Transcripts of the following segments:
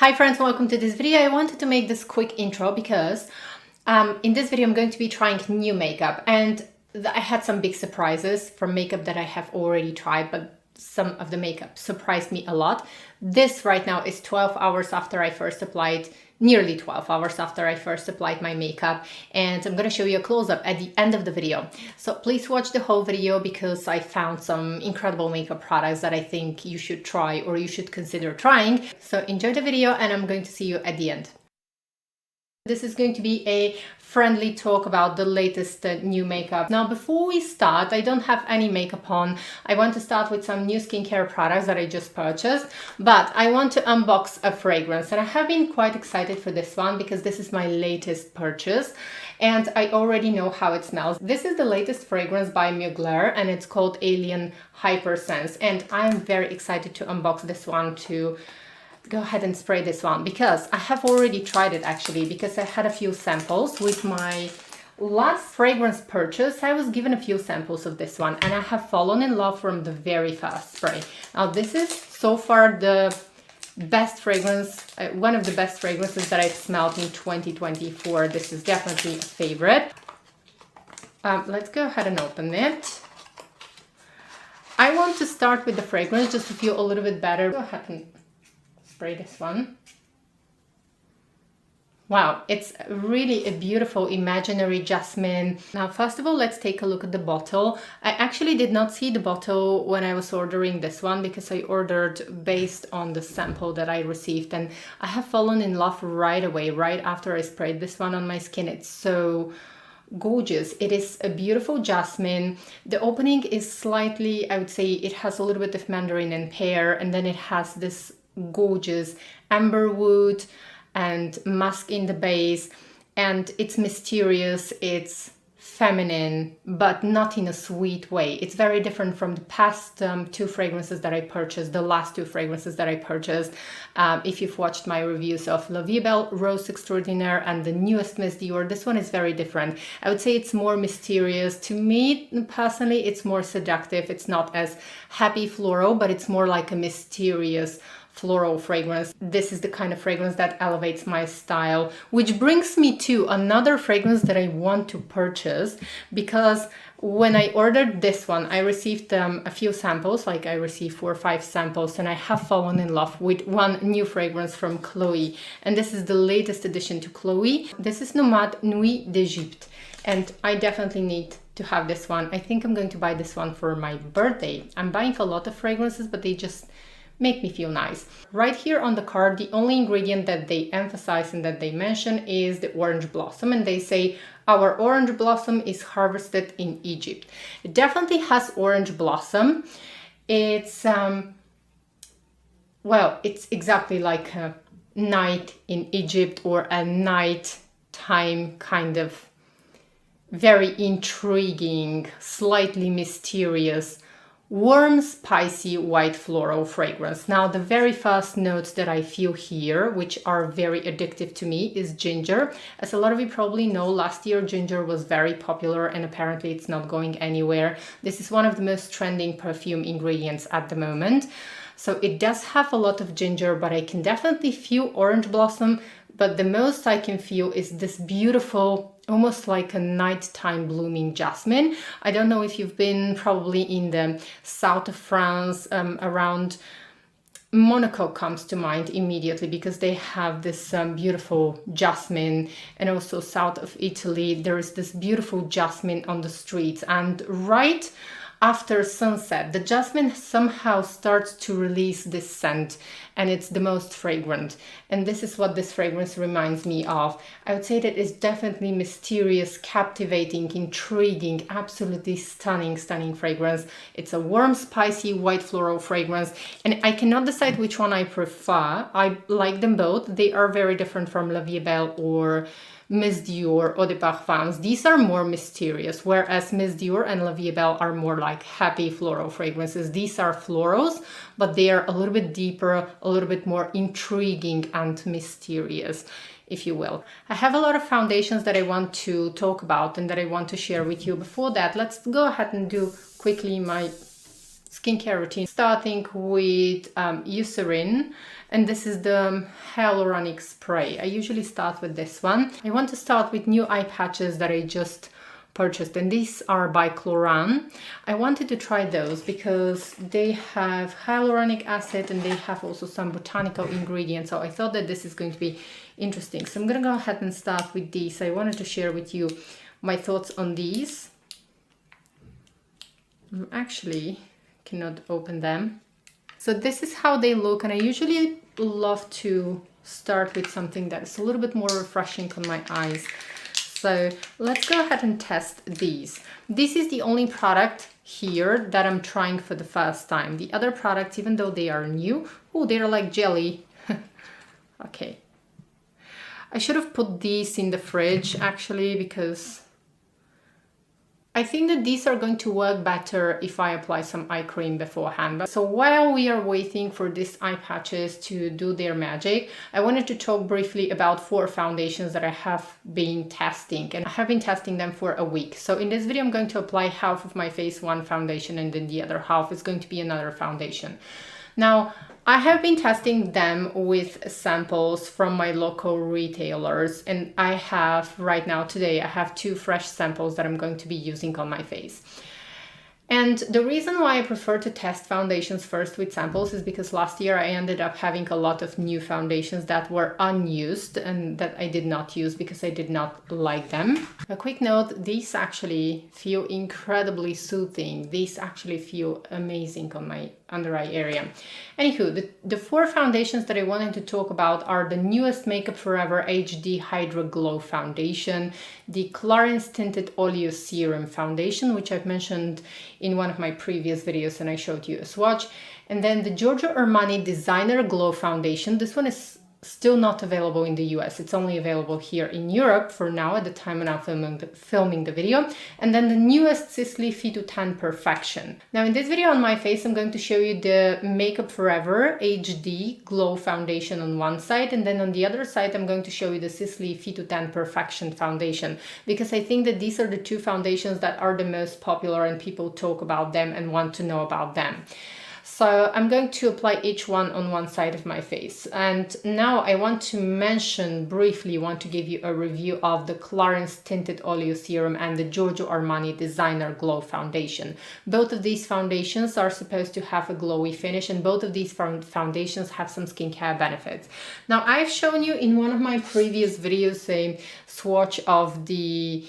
Hi friends, welcome to this video. I wanted to make this quick intro because in this video I'm going to be trying new makeup, and I had some big surprises from makeup that I have already tried, but some of the makeup surprised me a lot. This right now is 12 hours after I first applied, nearly 12 hours after I first applied my makeup, and I'm going to show you a close-up at the end of the video. So please watch the whole video because I found some incredible makeup products that I think you should try or you should consider trying. So enjoy the video and I'm going to see you at the end. This is going to be a friendly talk about the latest new makeup. Now, before we start, I don't have any makeup on. I want to start with some new skincare products that I just purchased, but I want to unbox a fragrance, and I have been quite excited for this one because this is my latest purchase and I already know how it smells. This is the latest fragrance by Mugler and it's called Alien Hypersense, and I am very excited to unbox this one too. Go ahead and spray this one because I have already tried it actually, because I had a few samples with my last fragrance purchase. I was given a few samples of this one and I have fallen in love from the very first spray. Now this is so far the best fragrance, one of the best fragrances that I've smelled in 2024. This is definitely a favorite. Let's go ahead and open it. I want to start with the fragrance just to feel a little bit better. Go ahead and spray this one. Wow, it's really a beautiful imaginary jasmine. Now, first of all, let's take a look at the bottle. I actually did not see the bottle when I was ordering this one because I ordered based on the sample that I received, and I have fallen in love right away, right after I sprayed this one on my skin. It's so gorgeous. It is a beautiful jasmine. The opening is slightly, I would say it has a little bit of mandarin and pear, and then it has this gorgeous amberwood and musk in the base, and it's mysterious, it's feminine, but not in a sweet way. It's very different from the past two fragrances that I purchased, the last two fragrances that I purchased. If you've watched my reviews of La Vie Belle Rose Extraordinaire and the newest Miss Dior, this one is very different. I would say it's more mysterious. To me personally, it's more seductive. It's not as happy floral, but it's more like a mysterious floral fragrance. This is the kind of fragrance that elevates my style, which brings me to another fragrance that I want to purchase, because when I ordered this one, I received a few samples, like I received 4 or 5 samples, and I have fallen in love with one new fragrance from Chloe, and this is the latest addition to Chloe. This is Nomade Nuit d'Egypte, and I definitely need to have this one. I think I'm going to buy this one for my birthday. I'm buying a lot of fragrances, but they just make me feel nice. Right here on the card, the only ingredient that they emphasize and that they mention is the orange blossom, and they say our orange blossom is harvested in Egypt. It definitely has orange blossom. It's well, it's exactly like a night in Egypt or a night time kind of very intriguing, slightly mysterious, warm, spicy, white floral fragrance. Now, the very first notes that I feel here, which are very addictive to me, is ginger. As a lot of you probably know, last year ginger was very popular and apparently it's not going anywhere. This is one of the most trending perfume ingredients at the moment. So it does have a lot of ginger, but I can definitely feel orange blossom. But the most I can feel is this beautiful, almost like a nighttime blooming jasmine. I don't know if you've been probably in the south of France, around Monaco comes to mind immediately because they have this beautiful jasmine, and also south of Italy there is this beautiful jasmine on the streets, and right after sunset the jasmine somehow starts to release this scent, and it's the most fragrant, and this is what this fragrance reminds me of. I would say that it's definitely mysterious, captivating, intriguing, absolutely stunning fragrance. It's a warm, spicy, white floral fragrance, and I cannot decide which one I prefer. I like them both. They are very different from La Vie Belle or Miss Dior Eau de Parfums. These are more mysterious, whereas Miss Dior and La Vie Belle are more like happy floral fragrances. These are florals, but they are a little bit deeper, a little bit more intriguing and mysterious, if you will. I have a lot of foundations that I want to talk about and that I want to share with you. Before that, let's go ahead and do quickly my skincare routine, starting with Eucerin, and this is the hyaluronic spray. I usually start with this one. I want to start with new eye patches that I just purchased, and these are by Guerlain. I wanted to try those because they have hyaluronic acid and they have also some botanical ingredients, so I thought that this is going to be interesting. So I'm gonna go ahead and start with these. I wanted to share with you my thoughts on these. Actually cannot open them. So this is how they look, and I usually love to start with something that is a little bit more refreshing on my eyes. So let's go ahead and test these. This is the only product here that I'm trying for the first time. The other products, even though they are new, oh, they're like jelly. Okay. I should have put these in the fridge actually, because I think that these are going to work better if I apply some eye cream beforehand. So while we are waiting for these eye patches to do their magic, I wanted to talk briefly about 4 foundations that I have been testing, and I have been testing them for a week. So in this video, I'm going to apply half of my face one foundation, and then the other half is going to be another foundation. Now, I have been testing them with samples from my local retailers, and I have right now, today, I have 2 fresh samples that I'm going to be using on my face. And the reason why I prefer to test foundations first with samples is because last year I ended up having a lot of new foundations that were unused and that I did not use because I did not like them. A quick note, these actually feel incredibly soothing. These actually feel amazing on my under eye area. Anywho, the 4 foundations that I wanted to talk about are the newest Makeup Forever HD Hydra Glow Foundation, the Clarins Tinted Oleo Serum Foundation, which I've mentioned in one of my previous videos and I showed you a swatch, and then the Giorgio Armani Designer Glow Foundation. This one is still not available in the US. It's only available here in Europe for now at the time when I'm filming the video. And then the newest Sisley Phyto-Teint Perfection. Now in this video on my face, I'm going to show you the Makeup Forever HD Glow Foundation on one side, and then on the other side, I'm going to show you the Sisley Phyto-Teint Perfection Foundation, because I think that these are the 2 foundations that are the most popular and people talk about them and want to know about them. So I'm going to apply each one on one side of my face. And now I want to briefly give you a review of the Clarins Tinted Oleo Serum and the Giorgio Armani Designer Glow Foundation. Both of these foundations are supposed to have a glowy finish, and both of these foundations have some skincare benefits. Now, I've shown you in one of my previous videos a swatch of the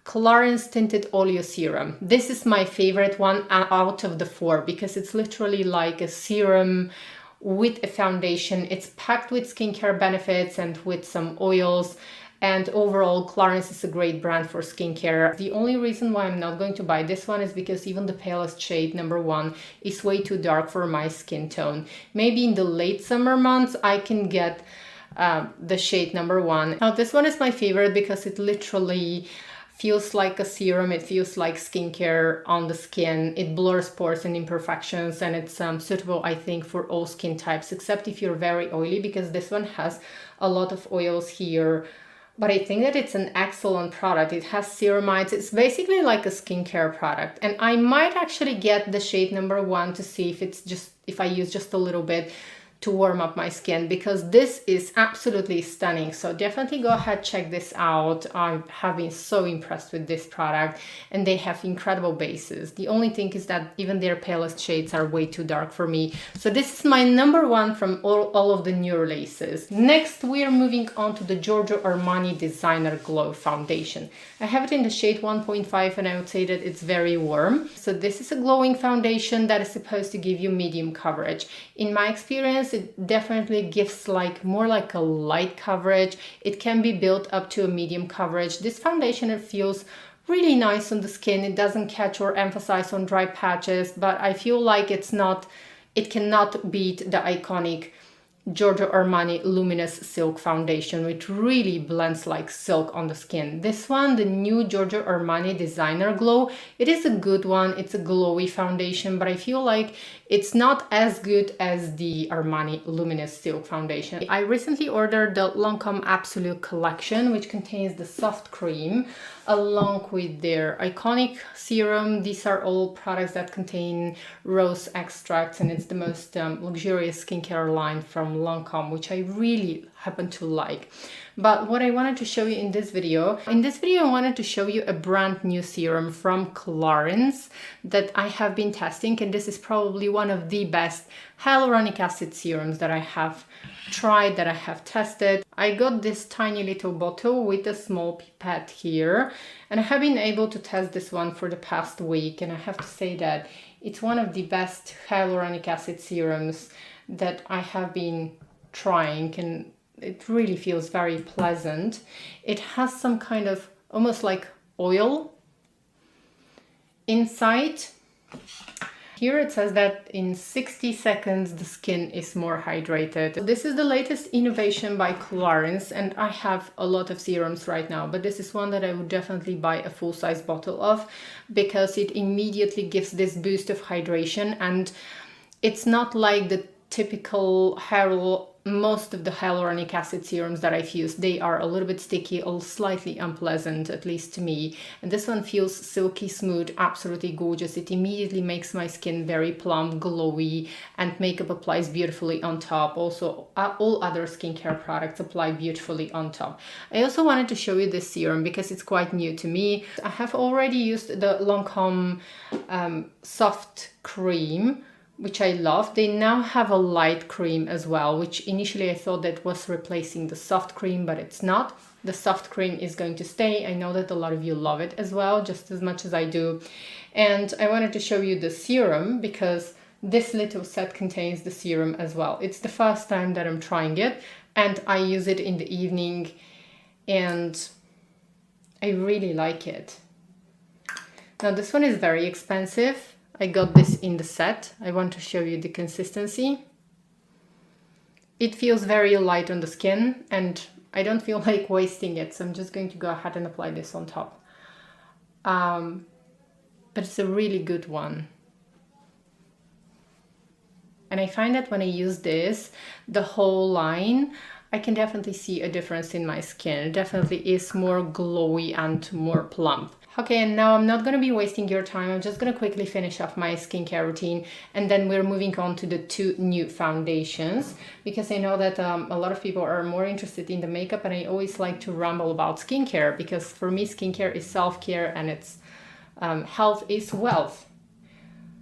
Clarins Tinted Oleo Serum. This is my favorite one out of the 4 because it's literally like a serum with a foundation. It's packed with skincare benefits and with some oils, and overall Clarins is a great brand for skincare. The only reason why I'm not going to buy this one is because even the palest shade, number 1, is way too dark for my skin tone. Maybe in the late summer months I can get the shade number 1. Now this one is my favorite because it literally feels like a serum. It feels like skincare on the skin. It blurs pores and imperfections, and it's suitable, I think, for all skin types, except if you're very oily, because this one has a lot of oils here. But I think that it's an excellent product. It has ceramides. It's basically like a skincare product. And I might actually get the shade number 1 to see if I use just a little bit to warm up my skin, because this is absolutely stunning. So definitely go ahead, check this out. I have been so impressed with this product, and they have incredible bases. The only thing is that even their palest shades are way too dark for me. So this is my number 1 from all of the new releases. Next, we are moving on to the Giorgio Armani Designer Glow Foundation. I have it in the shade 1.5, and I would say that it's very warm. So this is a glowing foundation that is supposed to give you medium coverage. In my experience, it definitely gives more like a light coverage. It can be built up to a medium coverage. This foundation, it feels really nice on the skin. It doesn't catch or emphasize on dry patches, but I feel like it cannot beat the iconic Giorgio Armani Luminous Silk Foundation, which really blends like silk on the skin. This one, the new Giorgio Armani Designer Glow, it is a good one. It's a glowy foundation, but I feel like It's not as good as the Armani Luminous Silk Foundation. I recently ordered the Lancome Absolute Collection, which contains the soft cream along with their iconic serum. These are all products that contain rose extracts, and it's the most luxurious skincare line from Lancome, which I really happen to like. But what I wanted to show you in this video I wanted to show you a brand new serum from Clarins that I have been testing, and this is probably one of the best hyaluronic acid serums that I have tried, that I have tested. I got this tiny little bottle with a small pipette here, and I have been able to test this one for the past week, and I have to say that it's one of the best hyaluronic acid serums that I have been trying, and it really feels very pleasant. It has some kind of almost like oil inside. Here it says that in 60 seconds the skin is more hydrated. This is the latest innovation by Clarins, and I have a lot of serums right now, but this is one that I would definitely buy a full-size bottle of because it immediately gives this boost of hydration, and it's not like the typical most of the hyaluronic acid serums that I've used. They are a little bit sticky or slightly unpleasant, at least to me. And this one feels silky smooth, absolutely gorgeous. It immediately makes my skin very plump, glowy, and makeup applies beautifully on top. Also, all other skincare products apply beautifully on top. I also wanted to show you this serum because it's quite new to me. I have already used the Lancome soft cream, which I love. They now have a light cream as well, which initially I thought that was replacing the soft cream, but it's not. The soft cream is going to stay. I know that a lot of you love it as well, just as much as I do. And I wanted to show you the serum because this little set contains the serum as well. It's the first time that I'm trying it, and I use it in the evening, and I really like it. Now this one is very expensive. I got this in the set. I want to show you the consistency. It feels very light on the skin, and I don't feel like wasting it, so I'm just going to go ahead and apply this on top. But it's a really good one. And I find that when I use this, the whole line, I can definitely see a difference in my skin. It definitely is more glowy and more plump. Okay, and now I'm not going to be wasting your time. I'm just going to quickly finish off my skincare routine, and then we're moving on to the two new foundations, because I know that a lot of people are more interested in the makeup, and I always like to ramble about skincare because for me skincare is self-care, and it's health is wealth.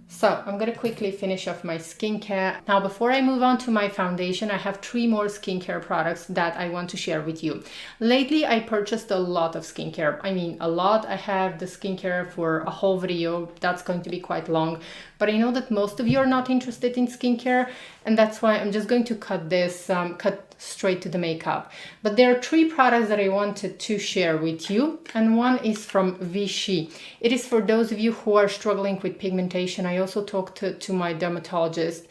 So I'm going to quickly finish off my skincare. Now, before I move on to my foundation, I have 3 more skincare products that I want to share with you. Lately, I purchased a lot of skincare. I mean, a lot. I have the skincare for a whole video. That's going to be quite long. But I know that most of you are not interested in skincare, and that's why I'm just going to cut straight to the makeup. But there are 3 products that I wanted to share with you, and one is from Vichy. It is for those of you who are struggling with pigmentation. I also talked to my dermatologist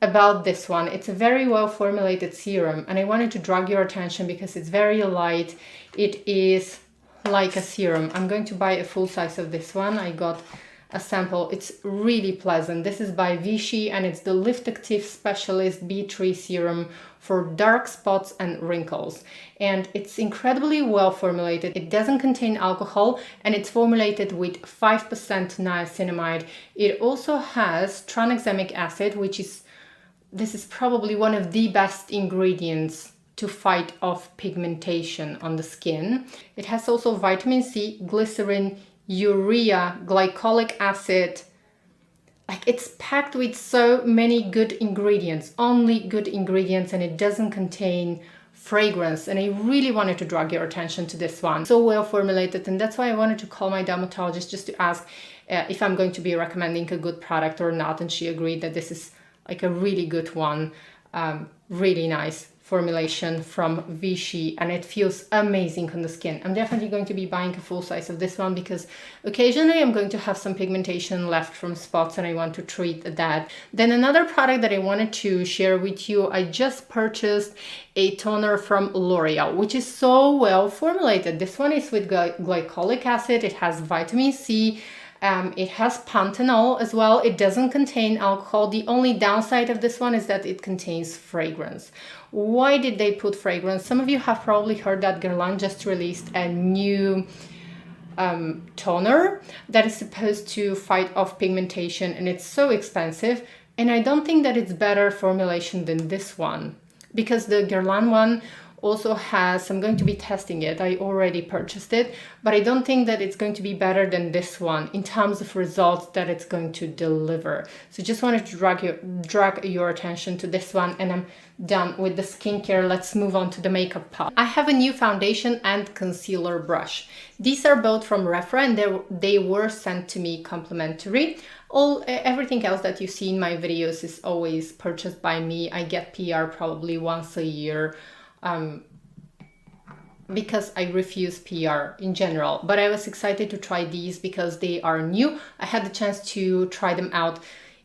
about this one. It's a very well formulated serum, and I wanted to drag your attention because it's very light. It is like a serum. I'm going to buy a full size of this one. I got a sample. It's really pleasant. This is by Vichy, and it's the Lift Active Specialist B3 Serum for dark spots and wrinkles. And it's incredibly well formulated. It doesn't contain alcohol, and it's formulated with 5% niacinamide. It also has tranexamic acid, this is probably one of the best ingredients to fight off pigmentation on the skin. It has also vitamin C, glycerin, urea, glycolic acid. Like, it's packed with so many good ingredients, only good ingredients, and it doesn't contain fragrance. And I really wanted to drag your attention to this one. So well formulated, and that's why I wanted to call my dermatologist just to ask if I'm going to be recommending a good product or not, and she agreed that this is like a really good one, really nice formulation from Vichy, and it feels amazing on the skin. I'm definitely going to be buying a full size of this one because occasionally I'm going to have some pigmentation left from spots and I want to treat that. Then another product that I wanted to share with you, I just purchased a toner from L'Oreal, which is so well formulated. This one is with glycolic acid. It has vitamin C, It has panthenol as well. It doesn't contain alcohol. The only downside of this one is that it contains fragrance. Why did they put fragrance? Some of you have probably heard that Guerlain just released a new toner that is supposed to fight off pigmentation, and it's so expensive. And I don't think that it's better formulation than this one, because the Guerlain one also has, I'm going to be testing it, I already purchased it, but I don't think that it's going to be better than this one in terms of results that it's going to deliver. So just wanted to drag your attention to this one, and I'm done with the skincare. Let's move on to the makeup part. I have a new foundation and concealer brush. These are both from Rephr, and they were sent to me complimentary. Everything else that you see in my videos is always purchased by me. I get PR probably once a year, because I refuse PR in general, but I was excited to try these because they are new. I had the chance to try them out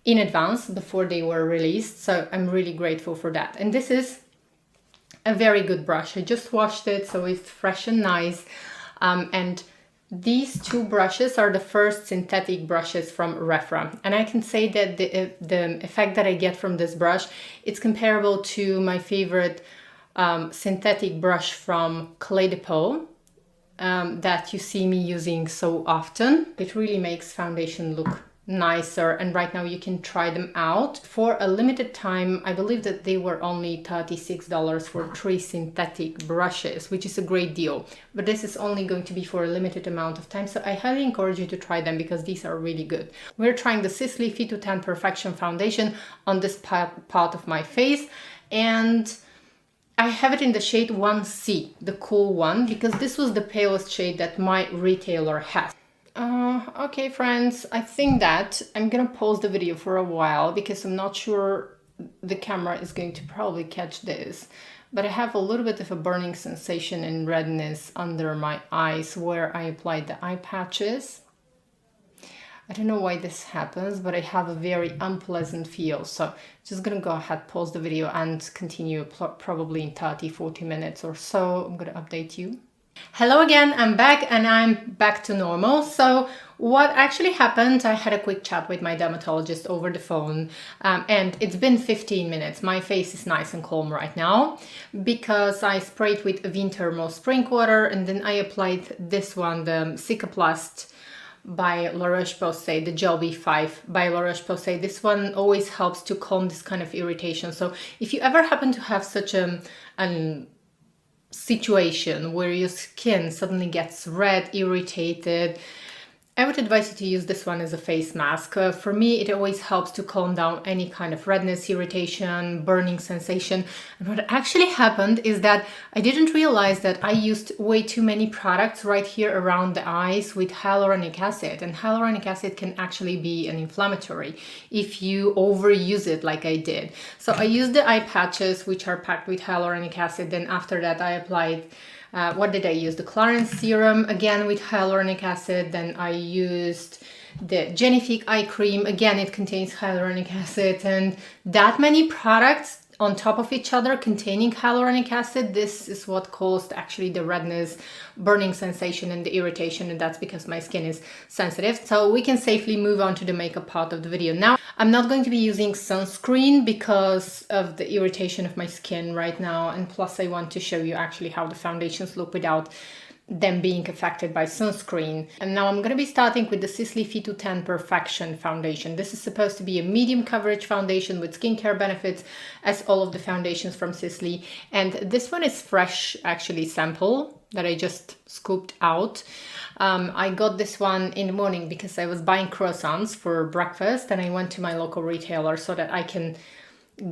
in advance before they were released, so I'm really grateful for that. And this is a very good brush. I just washed it, so it's fresh and nice. And these two brushes are the first synthetic brushes from Rephr, and I can say that the effect that I get from this brush, it's comparable to my favorite synthetic brush from Clé de Peau that you see me using so often. It really makes foundation look nicer, and right now you can try them out for a limited time. I believe that they were only $36 for 3 synthetic brushes, which is a great deal, but this is only going to be for a limited amount of time, so I highly encourage you to try them because these are really good. We're trying the Sisley Phyto-Teint Perfection Foundation on this part of my face, and I have it in the shade 1C, the cool one, because this was the palest shade that my retailer has. Okay friends, I think that I'm gonna pause the video for a while because I'm not sure the camera is going to probably catch this, but I have a little bit of a burning sensation and redness under my eyes where I applied the eye patches. I don't know why this happens, but I have a very unpleasant feel. So just gonna go ahead, pause the video and continue probably in 30-40 minutes or so. I'm gonna update you. Hello again, I'm back and I'm back to normal. So what actually happened, I had a quick chat with my dermatologist over the phone, and it's been 15 minutes. My face is nice and calm right now because I sprayed with Wintermo spring water, and then I applied this one, the Cicaplast by La Roche-Posay, the Gel B5 by La Roche-Posay. This one always helps to calm this kind of irritation. So if you ever happen to have such a situation where your skin suddenly gets red, irritated, I would advise you to use this one as a face mask. For me, it always helps to calm down any kind of redness, irritation, burning sensation. And what actually happened is that I didn't realize that I used way too many products right here around the eyes with hyaluronic acid. And hyaluronic acid can actually be an inflammatory if you overuse it like I did. So I used the eye patches, which are packed with hyaluronic acid. Then after that, I applied what did I use? The Clarins serum, again with hyaluronic acid. Then I used the Genifique eye cream. Again, it contains hyaluronic acid, and that many products on top of each other containing hyaluronic acid, this is what caused actually the redness, burning sensation and the irritation, and that's because my skin is sensitive. So we can safely move on to the makeup part of the video. Now, I'm not going to be using sunscreen because of the irritation of my skin right now, and plus I want to show you actually how the foundations look without them being affected by sunscreen. And now I'm going to be starting with the Sisley Phyto-Teint Perfection Foundation. This is supposed to be a medium coverage foundation with skincare benefits as all of the foundations from Sisley. And this one is fresh, actually, sample that I just scooped out. I got this one in the morning because I was buying croissants for breakfast, and I went to my local retailer so that I can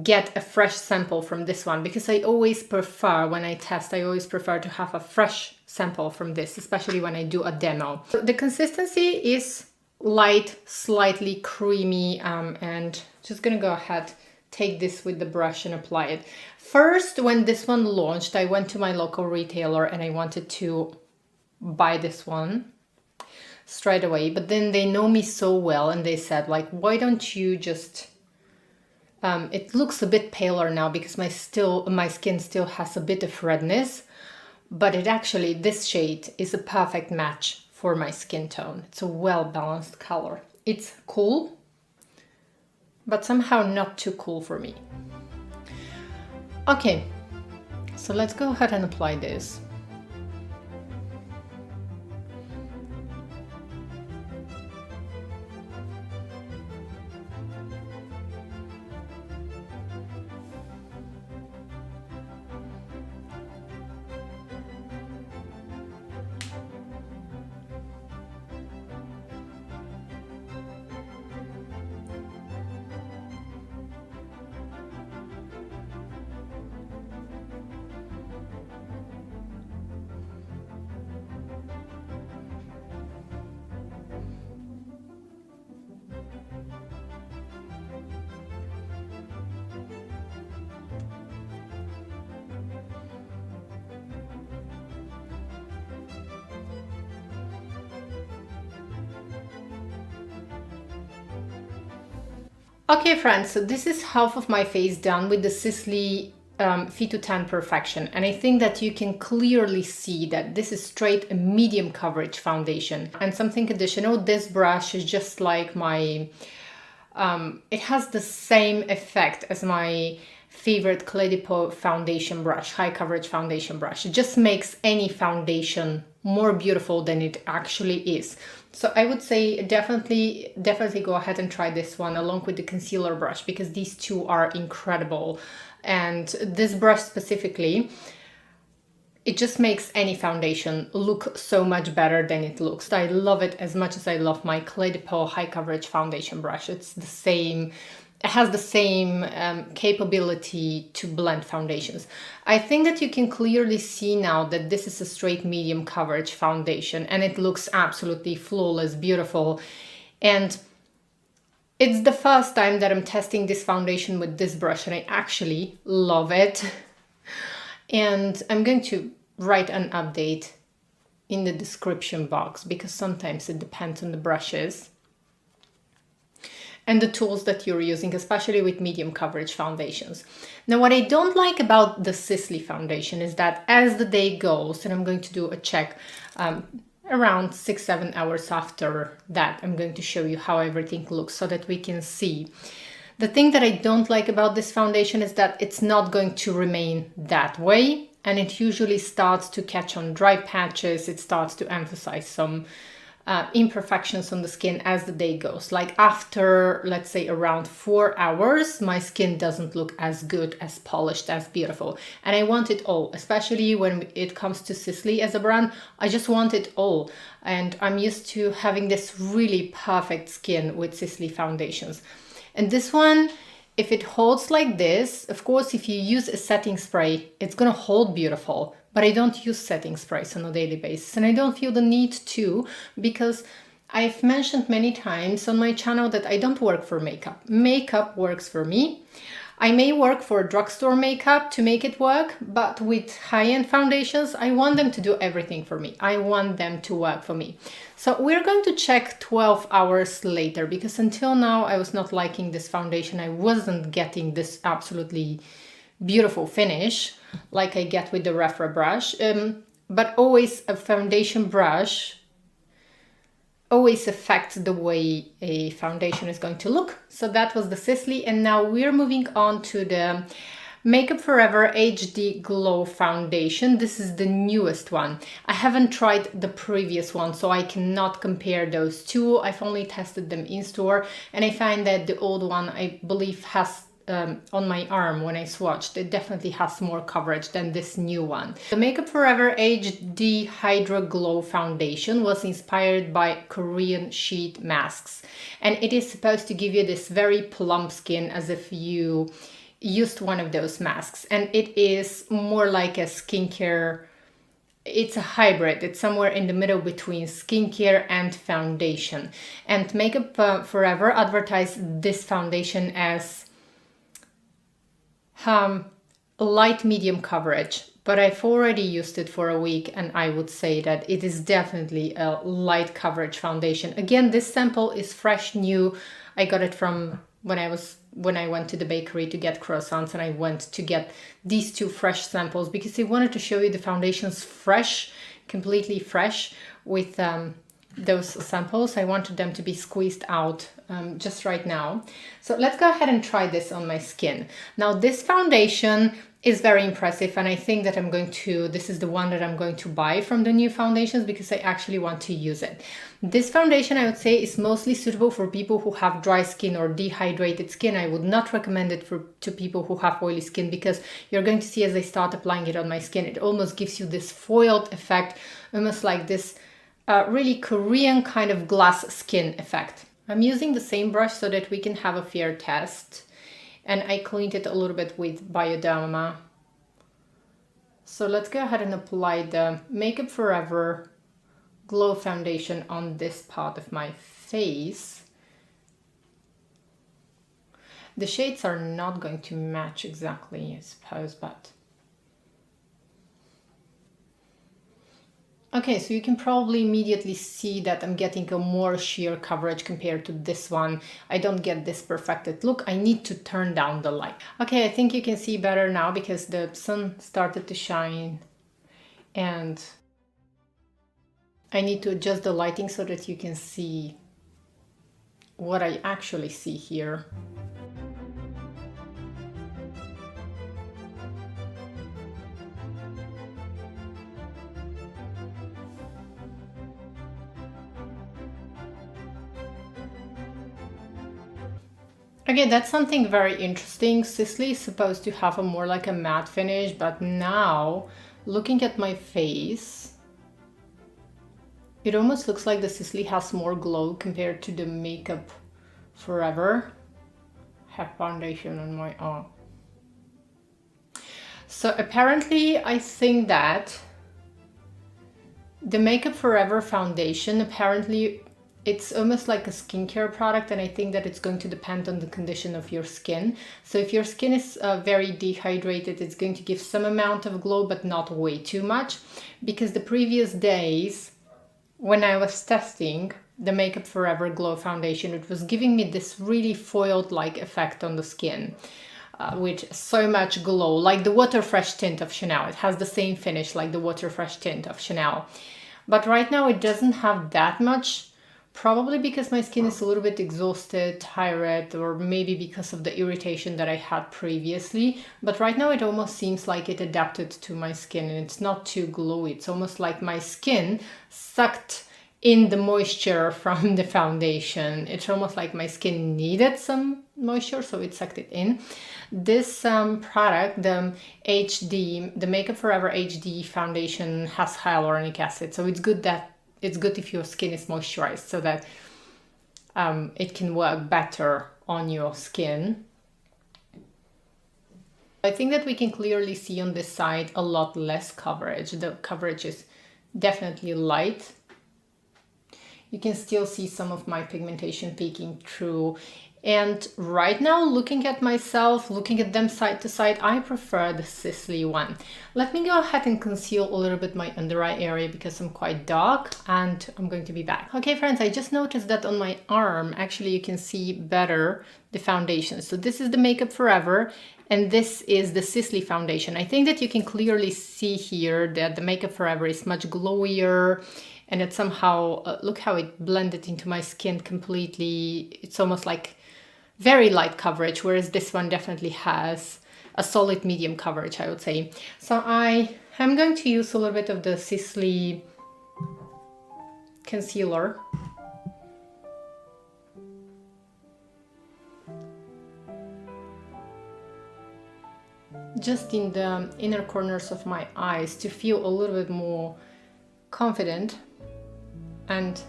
get a fresh sample from this one, because I always prefer, when I test, I always prefer to have a fresh sample from this, especially when I do a demo. So the consistency is light, slightly creamy, and just gonna go ahead, take this with the brush and apply it. First, when this one launched, I went to my local retailer and I wanted to buy this one straight away, but then they know me so well and they said, like, why don't you just it looks a bit paler now because my skin still has a bit of redness, but it actually, this shade is a perfect match for my skin tone. It's a well-balanced color. It's cool, but somehow not too cool for me. Okay, so let's go ahead and apply this. Okay friends, so this is half of my face done with the Sisley Phyto-Teint Perfection, and I think that you can clearly see that this is straight a medium coverage foundation. And something additional, this brush is just like my, it has the same effect as my favorite Clé de Peau foundation brush, high coverage foundation brush. It just makes any foundation more beautiful than it actually is. So I would say definitely go ahead and try this one along with the concealer brush, because these two are incredible. And this brush specifically, it just makes any foundation look so much better than it looks. I love it as much as I love my Clé de Peau high coverage foundation brush. It's the same. It has the same capability to blend foundations. I think that you can clearly see now that this is a straight medium coverage foundation, and it looks absolutely flawless, beautiful. And it's the first time that I'm testing this foundation with this brush, and I actually love it. And I'm going to write an update in the description box, because sometimes it depends on the brushes and the tools that you're using, especially with medium coverage foundations. Now, what I don't like about the Sisley foundation is that as the day goes, and I'm going to do a check around 6-7 hours after that, I'm going to show you how everything looks so that we can see. The thing that I don't like about this foundation is that it's not going to remain that way, and it usually starts to catch on dry patches. It starts to emphasize some imperfections on the skin as the day goes. Like after, let's say, around 4 hours, my skin doesn't look as good, as polished, as beautiful. And I want it all, especially when it comes to Sisley as a brand. I just want it all. And I'm used to having this really perfect skin with Sisley foundations. And this one, if it holds like this, of course, if you use a setting spray, it's gonna hold beautiful. But I don't use setting sprays on a daily basis, and I don't feel the need to, because I've mentioned many times on my channel that I don't work for makeup. Makeup works for me. I may work for drugstore makeup to make it work, but with high-end foundations, I want them to do everything for me. I want them to work for me. So we're going to check 12 hours later, because until now I was not liking this foundation. I wasn't getting this absolutely beautiful finish like I get with the Rephr brush, but always a foundation brush always affects the way a foundation is going to look. So that was the Sisley, and now we're moving on to the Makeup Forever HD Glow Foundation. This is the newest one. I haven't tried the previous one, so I cannot compare those two. I've only tested them in store, and I find that the old one, I believe, has on my arm when I swatched, it definitely has more coverage than this new one. The Makeup Forever HD Hydra Glow Foundation was inspired by Korean sheet masks, and it is supposed to give you this very plump skin as if you used one of those masks. And it is more like a skincare, it's a hybrid. It's somewhere in the middle between skincare and foundation. And Makeup Forever advertised this foundation as light medium coverage, but I've already used it for a week, and I would say that it is definitely a light coverage foundation. Again, this sample is fresh, new. I got it from when I went to the bakery to get croissants, and I went to get these two fresh samples because I wanted to show you the foundations fresh, completely fresh, with those samples. I wanted them to be squeezed out just right now. So let's go ahead and try this on my skin. Now this foundation is very impressive, and I think that this is the one that I'm going to buy from the new foundations because I actually want to use it. This foundation, I would say, is mostly suitable for people who have dry skin or dehydrated skin. I would not recommend it to people who have oily skin, because you're going to see as I start applying it on my skin, it almost gives you this foiled effect, almost like this really Korean kind of glass skin effect. I'm using the same brush so that we can have a fair test. And I cleaned it a little bit with Bioderma. So let's go ahead and apply the Makeup Forever Glow Foundation on this part of my face. The shades are not going to match exactly, I suppose, but... Okay, so you can probably immediately see that I'm getting a more sheer coverage compared to this one. I don't get this perfected look. I need to turn down the light. Okay, I think you can see better now because the sun started to shine, and I need to adjust the lighting so that you can see what I actually see here. Okay, that's something very interesting. Sisley is supposed to have a more like a matte finish, but now looking at my face, it almost looks like the Sisley has more glow compared to the Makeup Forever. I have foundation on my arm. So apparently I think that the Makeup Forever foundation, apparently it's almost like a skincare product, and I think that it's going to depend on the condition of your skin. So if your skin is very dehydrated, it's going to give some amount of glow, but not way too much. Because the previous days, when I was testing the Makeup Forever Glow Foundation, it was giving me this really foiled-like effect on the skin. With so much glow, like the Water Fresh tint of Chanel. It has the same finish like the Water Fresh tint of Chanel. But right now it doesn't have that much. Probably because my skin is a little bit exhausted, tired, or maybe because of the irritation that I had previously. But right now it almost seems like it adapted to my skin, and it's not too glowy. It's almost like my skin sucked in the moisture from the foundation. It's almost like my skin needed some moisture, so it sucked it in. This product, the Makeup Forever HD foundation, has hyaluronic acid, so it's good if your skin is moisturized, so that it can work better on your skin. I think that we can clearly see on this side a lot less coverage. The coverage is definitely light. You can still see some of my pigmentation peeking through. And right now, looking at myself, looking at them side to side, I prefer the Sisley one. Let me go ahead and conceal a little bit my under eye area because I'm quite dark, and I'm going to be back. Okay, friends, I just noticed that on my arm, actually you can see better the foundation. So this is the Makeup Forever, and this is the Sisley foundation. I think that you can clearly see here that the Makeup Forever is much glowier, and it somehow, look how it blended into my skin completely. It's almost like very light coverage, whereas this one definitely has a solid medium coverage, I would say. So I am going to use a little bit of the Sisley concealer. Just in the inner corners of my eyes to feel a little bit more confident and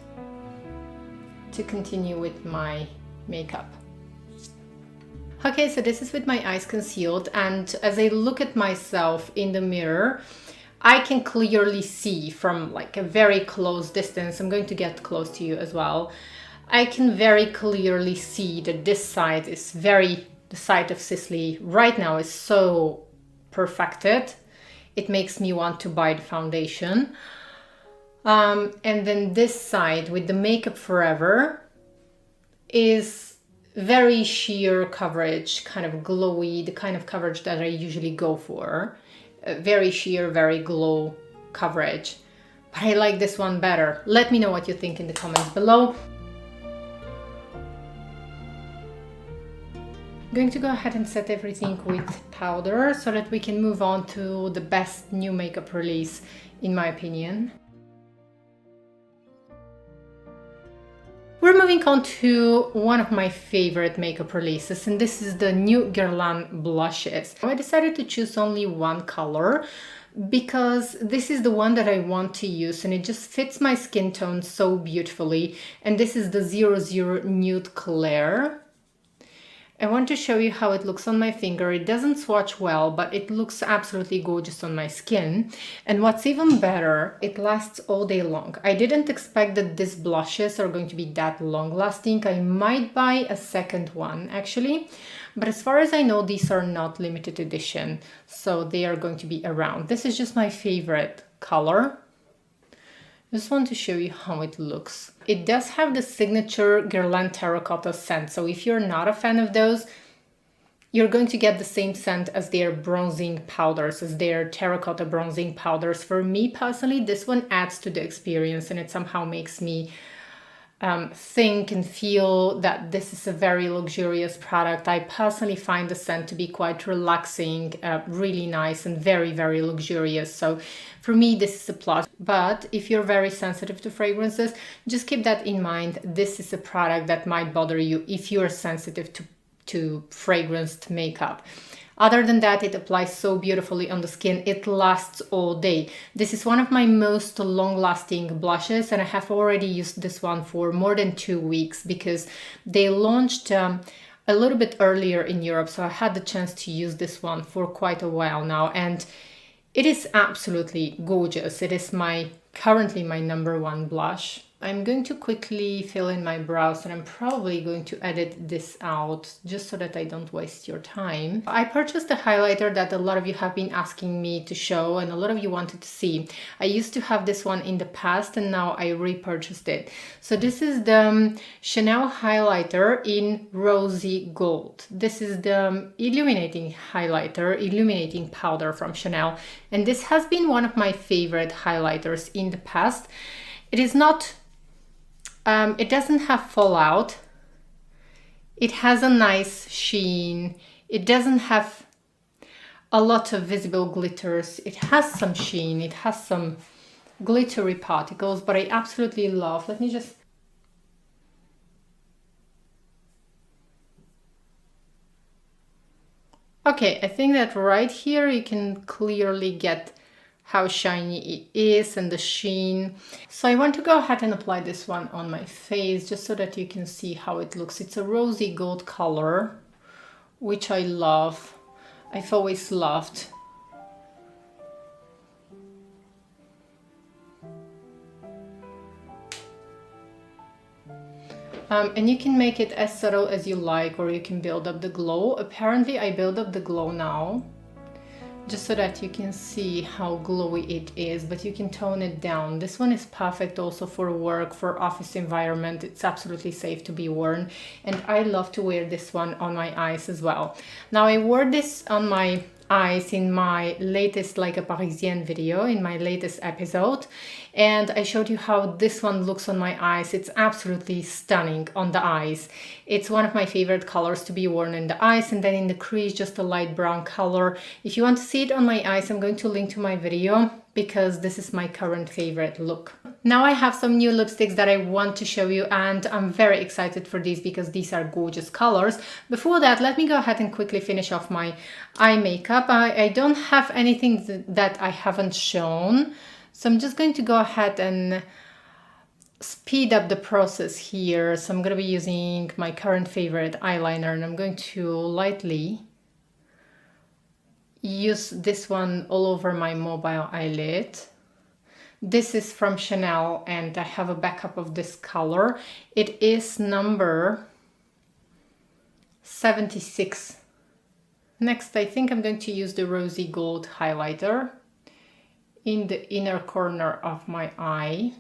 to continue with my makeup. Okay, so this is with my eyes concealed, and as I look at myself in the mirror, I can clearly see from like a very close distance. I'm going to get close to you as well. I can very clearly see that this side is the side of Sisley right now is so perfected. It makes me want to buy the foundation. And then this side with the Makeup Forever is very sheer coverage, kind of glowy, the kind of coverage that I usually go for. Very sheer, very glow coverage. but I like this one better. Let me know what you think in the comments below. I'm going to go ahead and set everything with powder so that we can move on to the best new makeup release, in my opinion. We're moving on to one of my favorite makeup releases, and this is the new Guerlain blushes. I decided to choose only one color because this is the one that I want to use and it just fits my skin tone so beautifully. And this is the 00 Nude Clair. I want to show you how it looks on my finger. It doesn't swatch well, but it looks absolutely gorgeous on my skin. And what's even better, it lasts all day long. I didn't expect that these blushes are going to be that long lasting. I might buy a second one actually, but as far as I know, these are not limited edition, so they are going to be around. This is just my favorite color. Just want to show you how it looks. It does have the signature Guerlain terracotta scent, so if you're not a fan of those, you're going to get the same scent as their bronzing powders, as their terracotta bronzing powders. For me personally, this one adds to the experience and it somehow makes me think and feel that this is a very luxurious product. I personally find the scent to be quite relaxing, really nice and very, very luxurious. So for me, this is a plus. But if you're very sensitive to fragrances, just keep that in mind. This is a product that might bother you if you're sensitive to fragranced makeup. Other than that, it applies so beautifully on the skin. It lasts all day. This is one of my most long-lasting blushes, and I have already used this one for more than 2 weeks because they launched a little bit earlier in Europe, so I had the chance to use this one for quite a while now, and it is absolutely gorgeous. It is currently my #1 blush. I'm going to quickly fill in my brows, and I'm probably going to edit this out just so that I don't waste your time. I purchased a highlighter that a lot of you have been asking me to show and a lot of you wanted to see. I used to have this one in the past and now I repurchased it. So this is the Chanel highlighter in Rosy Gold. This is the illuminating highlighter, illuminating powder from Chanel. And this has been one of my favorite highlighters in the past. It is not it doesn't have fallout. It has a nice sheen. It doesn't have a lot of visible glitters. It has some sheen. It has some glittery particles, but I absolutely love. Let me just... Okay, I think that right here you can clearly get how shiny it is and the sheen. So I want to go ahead and apply this one on my face just so that you can see how it looks. It's a rosy gold color, which I love. I've always loved. And you can make it as subtle as you like, or you can build up the glow. Apparently I build up the glow now, just so that you can see how glowy it is, but you can tone it down. This one is perfect also for work, for office environment. It's absolutely safe to be worn. And I love to wear this one on my eyes as well. Now I wore this on my eyes in my latest Like a Parisienne video, in my latest episode, and I showed you how this one looks on my eyes. It's absolutely stunning on the eyes. It's one of my favorite colors to be worn in the eyes, and then in the crease just a light brown color. If you want to see it on my eyes, I'm going to link to my video because this is my current favorite look. Now I have some new lipsticks that I want to show you, and I'm very excited for these because these are gorgeous colors. Before that, let me go ahead and quickly finish off my eye makeup. I don't have anything that I haven't shown, so I'm just going to go ahead and speed up the process here. So I'm going to be using my current favorite eyeliner, and I'm going to lightly use this one all over my mobile eyelid. This is from Chanel, and I have a backup of this color. It is number 76. Next, I think I'm going to use the Rosy Gold highlighter in the inner corner of my eye.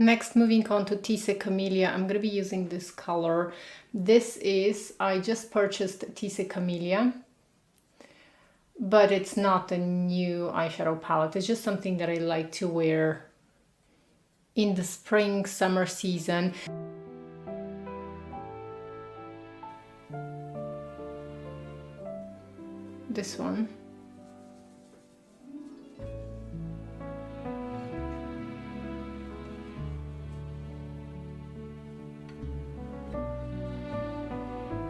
Next, moving on to Tisse Camellia, I'm going to be using this color. This is, I just purchased Tisse Camellia, but it's not a new eyeshadow palette. It's just something that I like to wear in the spring, summer season. This one.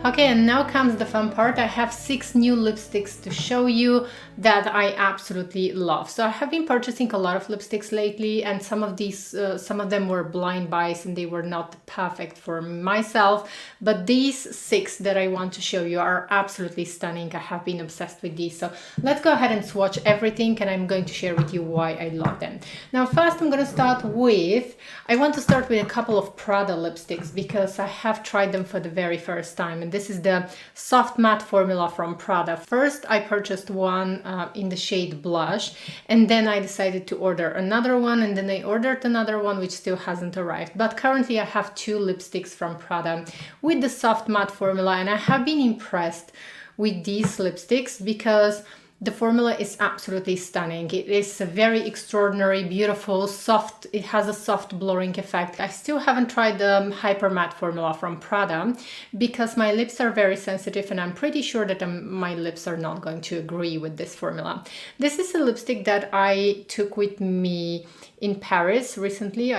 Okay, and now comes the fun part. I have 6 new lipsticks to show you that I absolutely love. So I have been purchasing a lot of lipsticks lately, and some of them were blind buys and they were not perfect for myself. But these 6 that I want to show you are absolutely stunning. I have been obsessed with these. So let's go ahead and swatch everything, and I'm going to share with you why I love them. Now, first I want to start with a couple of Prada lipsticks because I have tried them for the very first time. And this is the soft matte formula from Prada. First, I purchased one in the shade Blush, and then I decided to order another one, and then I ordered another one which still hasn't arrived. But currently I have 2 lipsticks from Prada with the soft matte formula, and I have been impressed with these lipsticks because the formula is absolutely stunning. It is a very extraordinary, beautiful, soft. It has a soft blurring effect. I still haven't tried the Hyper Matte formula from Prada because my lips are very sensitive, and I'm pretty sure that my lips are not going to agree with this formula. This is a lipstick that I took with me in Paris recently.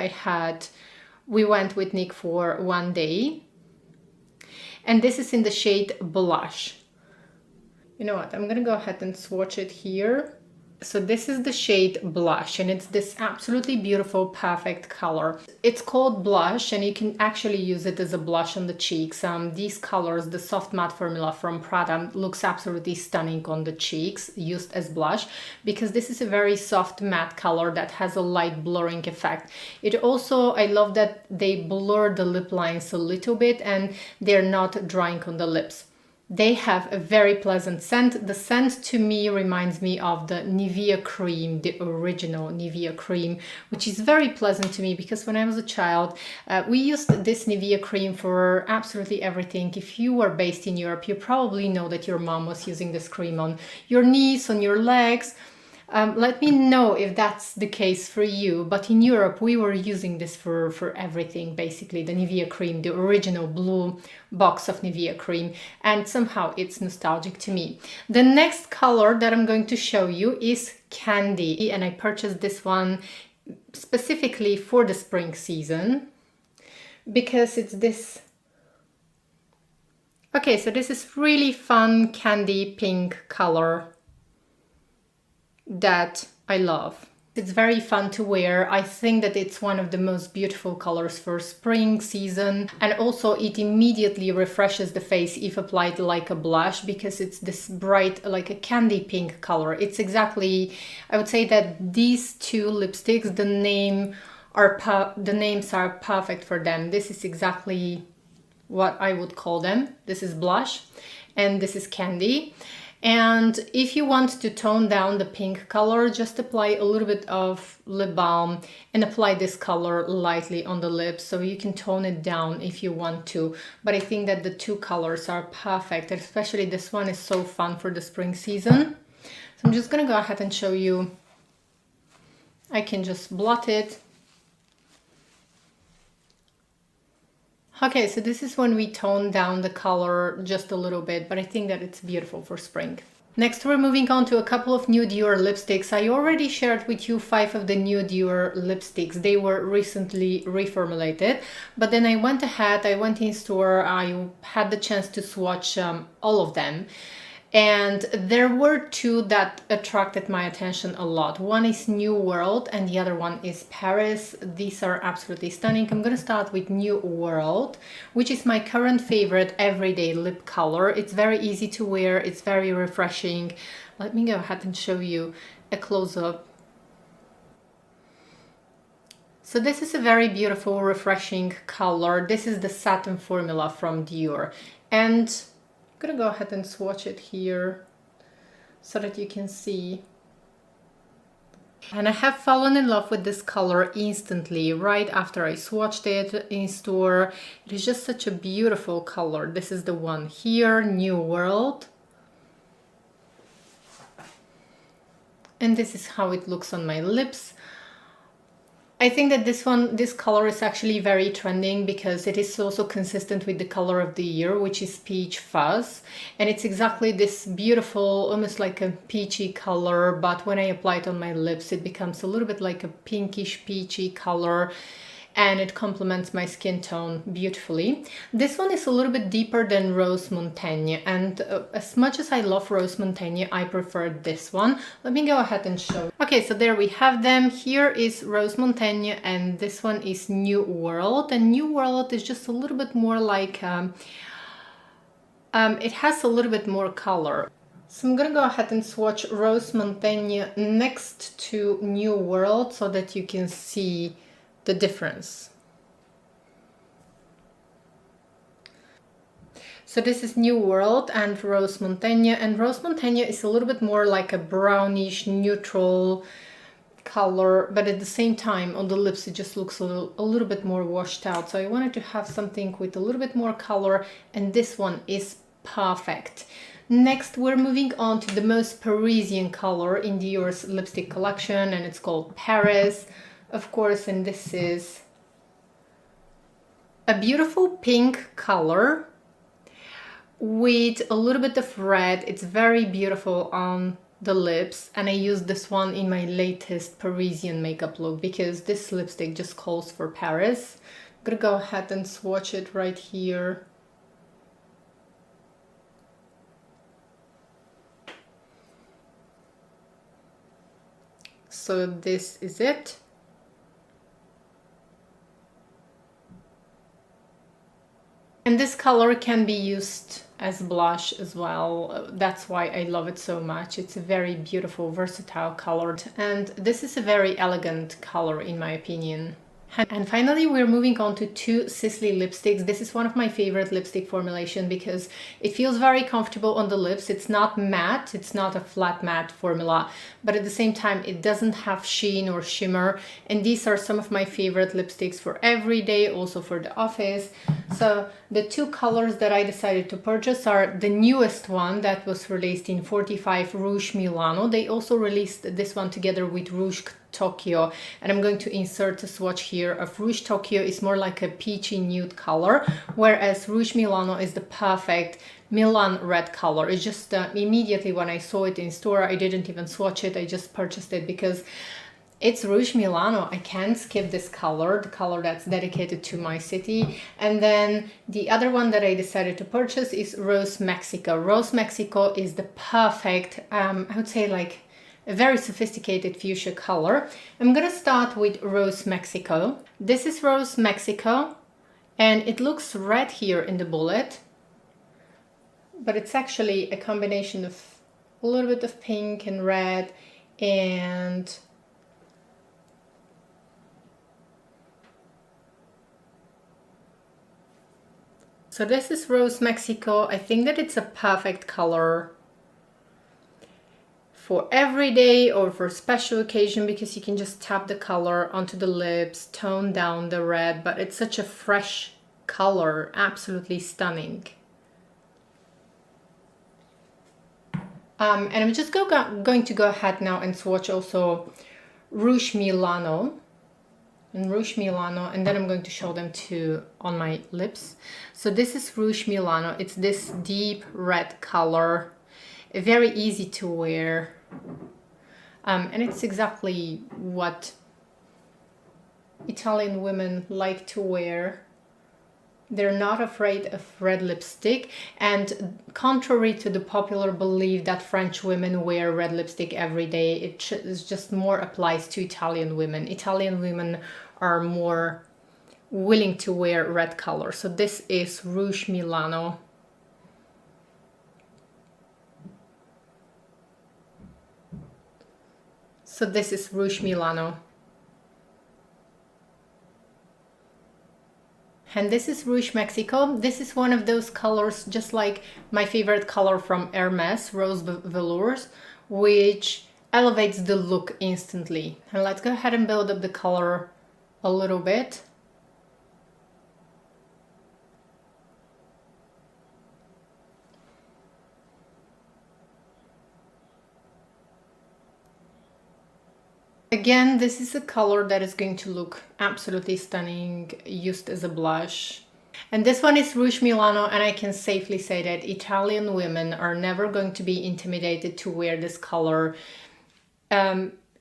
We went with Nick for one day, and this is in the shade Blush. You know what, I'm gonna go ahead and swatch it here. So this is the shade Blush, and it's this absolutely beautiful, perfect color. It's called Blush, and you can actually use it as a blush on the cheeks. These colors, the soft matte formula from Prada, looks absolutely stunning on the cheeks, used as blush, because this is a very soft matte color that has a light blurring effect. It also, I love that they blur the lip lines a little bit, and they're not drying on the lips. They have a very pleasant scent. The scent to me reminds me of the Nivea cream, the original Nivea cream, which is very pleasant to me because when I was a child, we used this Nivea cream for absolutely everything. If you were based in Europe, you probably know that your mom was using this cream on your knees, on your legs. Let me know if that's the case for you, but in Europe we were using this for everything, basically, the Nivea cream, the original blue box of Nivea cream, and somehow it's nostalgic to me. The next color that I'm going to show you is Candy, and I purchased this one specifically for the spring season because it's this. Okay, so this is really fun candy pink color that I love. It's very fun to wear. I think that it's one of the most beautiful colors for spring season, and also it immediately refreshes the face if applied like a blush because it's this bright, like a candy pink color. It's exactly, I would say that these 2 lipsticks, the names are perfect for them. This is exactly what I would call them. This is Blush and this is Candy. And if you want to tone down the pink color, just apply a little bit of lip balm and apply this color lightly on the lips, so you can tone it down if you want to. But I think that the 2 colors are perfect, especially this one is so fun for the spring season. So I'm just gonna go ahead and show you. I can just blot it. Okay, so this is when we tone down the color just a little bit, but I think that it's beautiful for spring. Next, we're moving on to a couple of new Dior lipsticks. I already shared with you 5 of the new Dior lipsticks. They were recently reformulated, but then I went in store, I had the chance to swatch all of them. And there were 2 that attracted my attention a lot. One is New World and the other one is Paris. These are absolutely stunning. I'm gonna start with New World, which is my current favorite everyday lip color. It's very easy to wear, it's very refreshing. Let me go ahead and show you a close-up. So this is a very beautiful, refreshing color. This is the satin formula from Dior. And I'm gonna go ahead and swatch it here so that you can see. And I have fallen in love with this color instantly right after I swatched it in store. It is just such a beautiful color. This is the one here, New World. And this is how it looks on my lips. I think that this color is actually very trending because it is also consistent with the color of the year, which is peach fuzz. And it's exactly this beautiful, almost like a peachy color, but when I apply it on my lips, it becomes a little bit like a pinkish peachy color, and it complements my skin tone beautifully. This one is a little bit deeper than Rose Montaigne, and as much as I love Rose Montaigne, I prefer this one. Let me go ahead and show you. Okay, so there we have them. Here is Rose Montaigne, and this one is New World. And New World is just a little bit more like, it has a little bit more color. So I'm gonna go ahead and swatch Rose Montaigne next to New World so that you can see the difference. So this is New World and Rose Montaigne, and Rose Montaigne is a little bit more like a brownish neutral color, but at the same time on the lips it just looks a little bit more washed out. So I wanted to have something with a little bit more color, and this one is perfect. Next, we're moving on to the most Parisian color in Dior's lipstick collection, and it's called Paris, of course, and this is a beautiful pink color with a little bit of red. It's very beautiful on the lips, and I use this one in my latest Parisian makeup look because this lipstick just calls for Paris. I'm gonna go ahead and swatch it right here. So this is it. And this color can be used as blush as well. That's why I love it so much. It's a very beautiful, versatile color. And this is a very elegant color in my opinion. And finally, we're moving on to two Sisley lipsticks. This is one of my favorite lipstick formulation because it feels very comfortable on the lips. It's not matte, it's not a flat matte formula, but at the same time, it doesn't have sheen or shimmer. And these are some of my favorite lipsticks for every day, also for the office. So the two colors that I decided to purchase are the newest one that was released in 45 Rouge Milano. They also released this one together with Rouge Tokyo, and I'm going to insert a swatch here of Rouge Tokyo. Is more like a peachy nude color, whereas Rouge Milano is the perfect Milan red color. It's just immediately when I saw it in store, I didn't even swatch it, I just purchased it because it's Rouge Milano. I can't skip this color, the color that's dedicated to my city. And then the other one that I decided to purchase is Rose Mexico. Rose Mexico is the perfect, I would say like a very sophisticated fuchsia color. I'm gonna start with Rose Mexico. This is Rose Mexico, and it looks red here in the bullet, but it's actually a combination of a little bit of pink and red, and so this is Rose Mexico. I think that it's a perfect color for every day or for special occasion because you can just tap the color onto the lips, tone down the red, but it's such a fresh color, absolutely stunning. And I'm just going to go ahead now and swatch also Rouge Milano. And Rouge Milano, and then I'm going to show them too on my lips. So this is Rouge Milano. It's this deep red color, very easy to wear, and it's exactly what Italian women like to wear. They're not afraid of red lipstick, and contrary to the popular belief that French women wear red lipstick every day, it just more applies to Italian women. Italian women are more willing to wear red color. So this is Rouge Milano. So this is Rouge Milano. And this is Rouge Mexico. This is one of those colors, just like my favorite color from Hermes, Rose Velours, which elevates the look instantly. And let's go ahead and build up the color a little bit. Again, this is a color that is going to look absolutely stunning used as a blush. And this one is Rouge Milano, and I can safely say that Italian women are never going to be intimidated to wear this color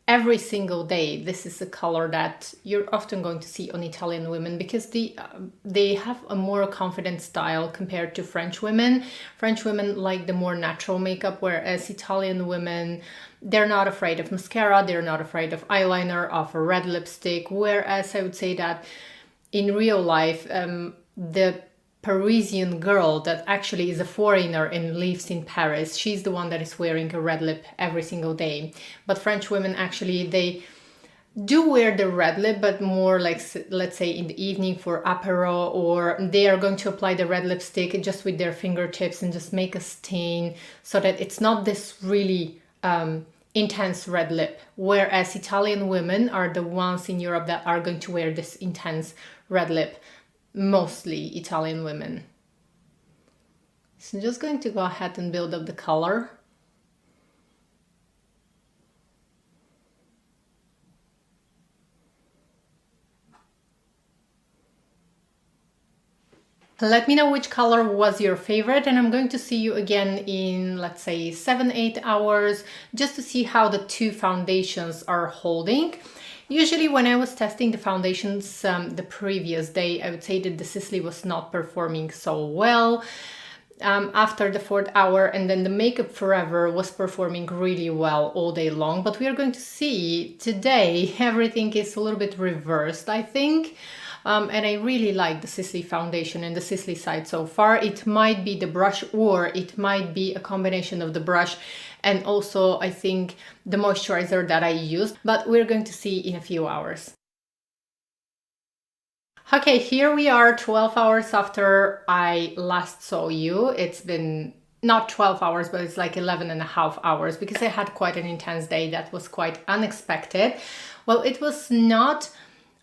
every single day. This is a color that you're often going to see on Italian women because they have a more confident style compared to French women. French women like the more natural makeup, whereas Italian women, they're not afraid of mascara, they're not afraid of eyeliner, of a red lipstick, whereas I would say that in real life, the Parisian girl that actually is a foreigner and lives in Paris, she's the one that is wearing a red lip every single day. But French women actually, they do wear the red lip, but more like, let's say in the evening for apéro, or they are going to apply the red lipstick just with their fingertips and just make a stain so that it's not this really intense red lip. Whereas Italian women are the ones in Europe that are going to wear this intense red lip. Mostly Italian women. So I'm just going to go ahead and build up the color. Let me know which color was your favorite, and I'm going to see you again in, let's say, 7-8 hours, just to see how the two foundations are holding. Usually when I was testing the foundations the previous day, I would say that the Sisley was not performing so well after the 4th hour, and then the Makeup Forever was performing really well all day long. But we are going to see today everything is a little bit reversed, I think. And I really like the Sisley foundation and the Sisley side so far. It might be the brush, or it might be a combination of the brush and also I think the moisturizer that I used, but we're going to see in a few hours. Okay, here we are 12 hours after I last saw you. It's been not 12 hours, but it's like 11 and a half hours because I had quite an intense day that was quite unexpected. Well, it was not,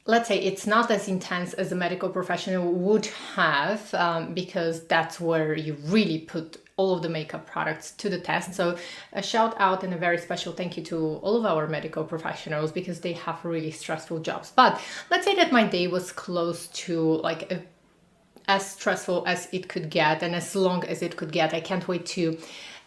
let's say it's not as intense as a medical professional would have because that's where you really put all of the makeup products to the test. So a shout out and a very special thank you to all of our medical professionals because they have really stressful jobs. But let's say that my day was close to like as stressful as it could get and as long as it could get. I can't wait to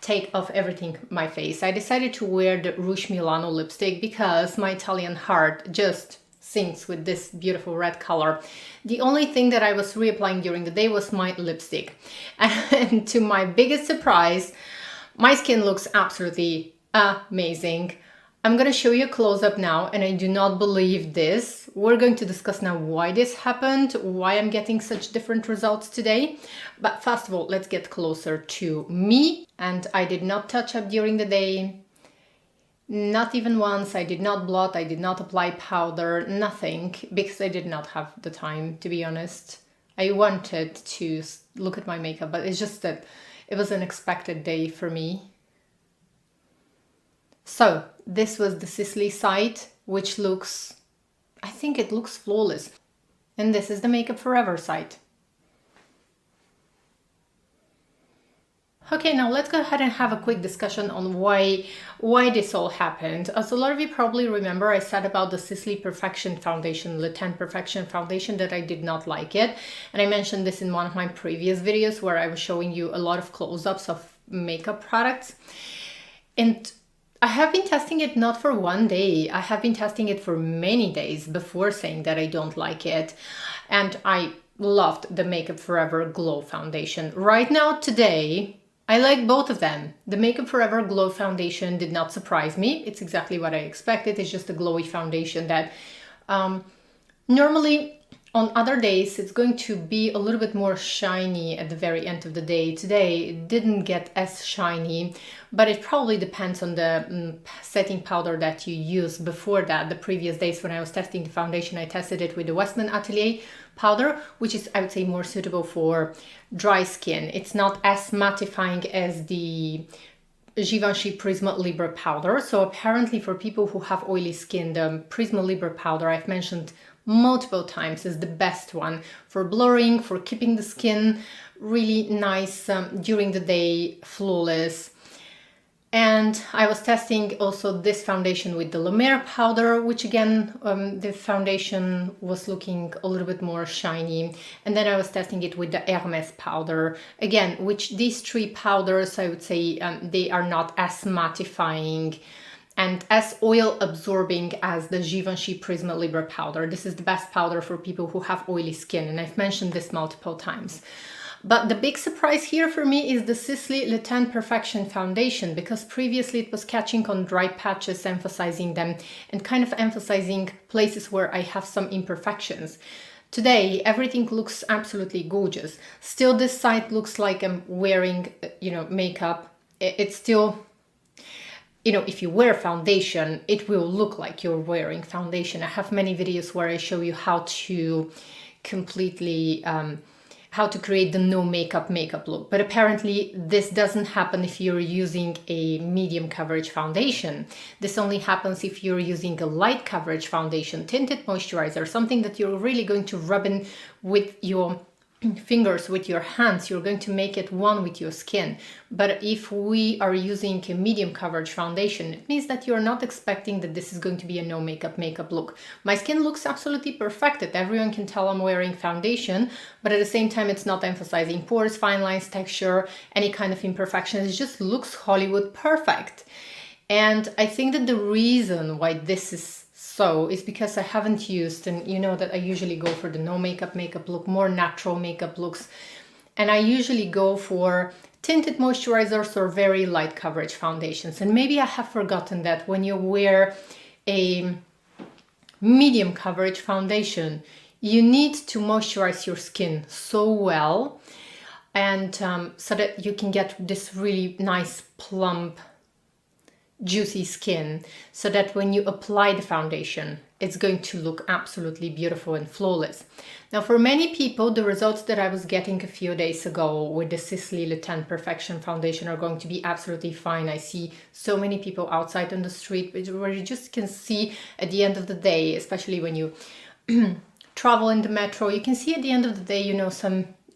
take off everything my face. I decided to wear the Rouge Milano lipstick because my Italian heart just syncs with this beautiful red color. The only thing that I was reapplying during the day was my lipstick. And to my biggest surprise, my skin looks absolutely amazing. I'm gonna show you a close-up now, and I do not believe this. We're going to discuss now why this happened, why I'm getting such different results today. But first of all, let's get closer to me. And I did not touch up during the day. Not even once. I did not blot, I did not apply powder, nothing, because I did not have the time, to be honest. I wanted to look at my makeup, but it's just that it was an unexpected day for me. So this was the Sisley side, which looks, I think it looks flawless. And this is the Makeup Forever side. Okay, now let's go ahead and have a quick discussion on why this all happened. As a lot of you probably remember, I said about the Sisley Perfection Foundation, the Teint Perfection Foundation, that I did not like it. And I mentioned this in one of my previous videos where I was showing you a lot of close-ups of makeup products. And I have been testing it not for one day. I have been testing it for many days before saying that I don't like it. And I loved the Makeup Forever Glow Foundation. Right now, today, I like both of them. The Makeup Forever Glow Foundation did not surprise me. It's exactly what I expected. It's just a glowy foundation that normally on other days it's going to be a little bit more shiny at the very end of the day. Today it didn't get as shiny, but it probably depends on the setting powder that you use before that. The previous days when I was testing the foundation, I tested it with the Westman Atelier powder, which is, I would say, more suitable for dry skin. It's not as mattifying as the Givenchy Prisma Libre powder. So apparently for people who have oily skin, the Prisma Libre powder I've mentioned multiple times is the best one for blurring, for keeping the skin really nice during the day, flawless. And I was testing also this foundation with the Rephr powder, which again, the foundation was looking a little bit more shiny. And then I was testing it with the Hermes powder, again, which these three powders, I would say they are not as mattifying and as oil absorbing as the Givenchy Prisma Libre powder. This is the best powder for people who have oily skin, and I've mentioned this multiple times. But the big surprise here for me is the Sisley Phyto-Teint Perfection Foundation, because previously it was catching on dry patches, emphasizing them and kind of emphasizing places where I have some imperfections. Today, everything looks absolutely gorgeous. Still, this side looks like I'm wearing, makeup. It's still, if you wear foundation, it will look like you're wearing foundation. I have many videos where I show you how to completely how to create the no makeup look. But apparently this doesn't happen if you're using a medium coverage foundation. This only happens if you're using a light coverage foundation, tinted moisturizer, something that you're really going to rub in with your fingers, with your hands. You're going to make it one with your skin. But if we are using a medium coverage foundation, it means that you're not expecting that this is going to be a no makeup look. My skin looks absolutely perfected. Everyone can tell I'm wearing foundation, but at the same time it's not emphasizing pores, fine lines, texture, any kind of imperfections. It just looks Hollywood perfect. And I think that the reason why this is so is because I haven't used, and you know that I usually go for the no makeup look, more natural makeup looks. And I usually go for tinted moisturizers or very light coverage foundations. And maybe I have forgotten that when you wear a medium coverage foundation, you need to moisturize your skin so well, and so that you can get this really nice plump juicy skin, so that when you apply the foundation, it's going to look absolutely beautiful and flawless. Now, for many people, the results that I was getting a few days ago with the Sisley Phyto-Teint Perfection Foundation are going to be absolutely fine. I see so many people outside on the street where you just can see at the end of the day, especially when you travel in the metro, you can see at the end of the day,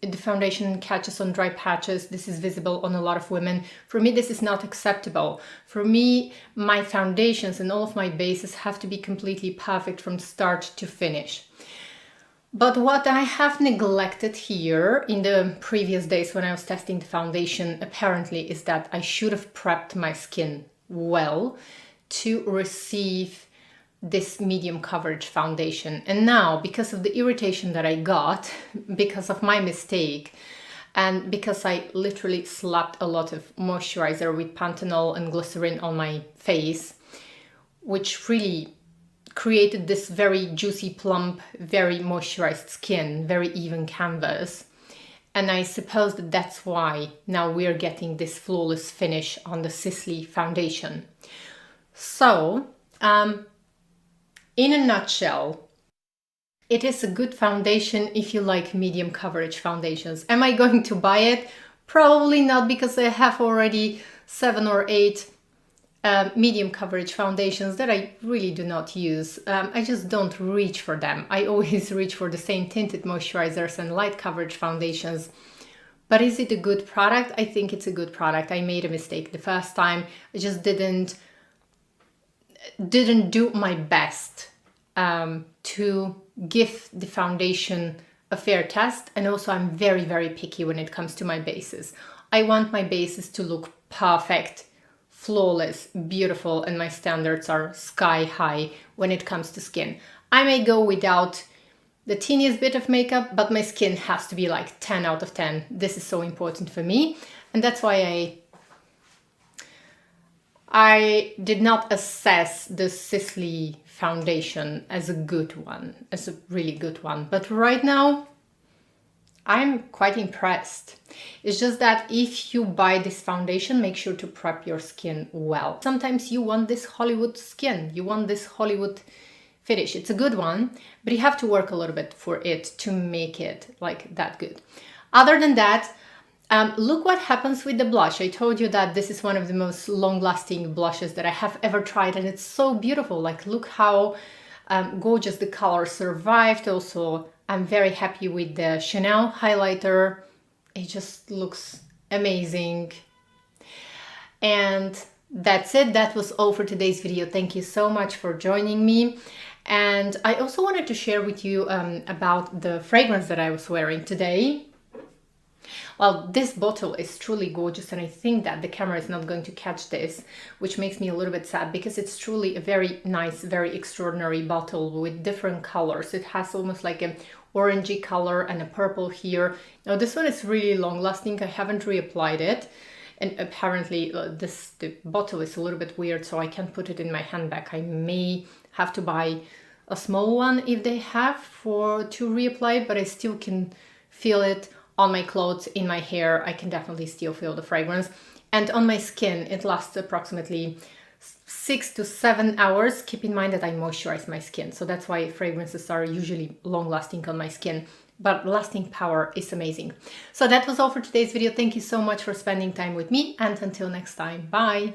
the foundation catches on dry patches. This is visible on a lot of women. For me, this is not acceptable. For me, my foundations and all of my bases have to be completely perfect from start to finish. But what I have neglected here in the previous days when I was testing the foundation, apparently, is that I should have prepped my skin well to receive this medium coverage foundation. And now, because of the irritation that I got, because of my mistake, and because I literally slapped a lot of moisturizer with panthenol and glycerin on my face, which really created this very juicy, plump, very moisturized skin, very even canvas. And I suppose that that's why now we're getting this flawless finish on the Sisley foundation. So, in a nutshell, it is a good foundation if you like medium coverage foundations. Am I going to buy it? Probably not, because I have already 7 or 8 medium coverage foundations that I really do not use. I just don't reach for them. I always reach for the same tinted moisturizers and light coverage foundations. But is it a good product? I think it's a good product. I made a mistake the first time. I just didn't do my best to give the foundation a fair test. And also I'm very, very picky when it comes to my bases. I want my bases to look perfect, flawless, beautiful, and my standards are sky high when it comes to skin. I may go without the teeniest bit of makeup, but my skin has to be like 10 out of 10. This is so important for me. And that's why I did not assess the Sisley foundation as a good one, as a really good one. But right now, I'm quite impressed. It's just that if you buy this foundation, make sure to prep your skin well. Sometimes you want this Hollywood skin, you want this Hollywood finish. It's a good one, but you have to work a little bit for it to make it like that good. Other than that, look what happens with the blush. I told you that this is one of the most long-lasting blushes that I have ever tried, and it's so beautiful. Like, look how gorgeous the color survived. Also, I'm very happy with the Chanel highlighter. It just looks amazing. And That's it. That was all for today's video. Thank you so much for joining me. And I also wanted to share with you about the fragrance that I was wearing today. Well, this bottle is truly gorgeous, and I think that the camera is not going to catch this, which makes me a little bit sad because it's truly a very nice, very extraordinary bottle with different colors. It has almost like an orangey color and a purple here. Now this one is really long lasting. I haven't reapplied it. And apparently the bottle is a little bit weird, so I can't put it in my handbag. I may have to buy a small one if they have to reapply, but I still can feel it on my clothes, in my hair. I can definitely still feel the fragrance. And on my skin, it lasts approximately 6 to 7 hours. Keep in mind that I moisturize my skin, so that's why fragrances are usually long lasting on my skin. But lasting power is amazing. So that was all for today's video. Thank you so much for spending time with me, and until next time, bye!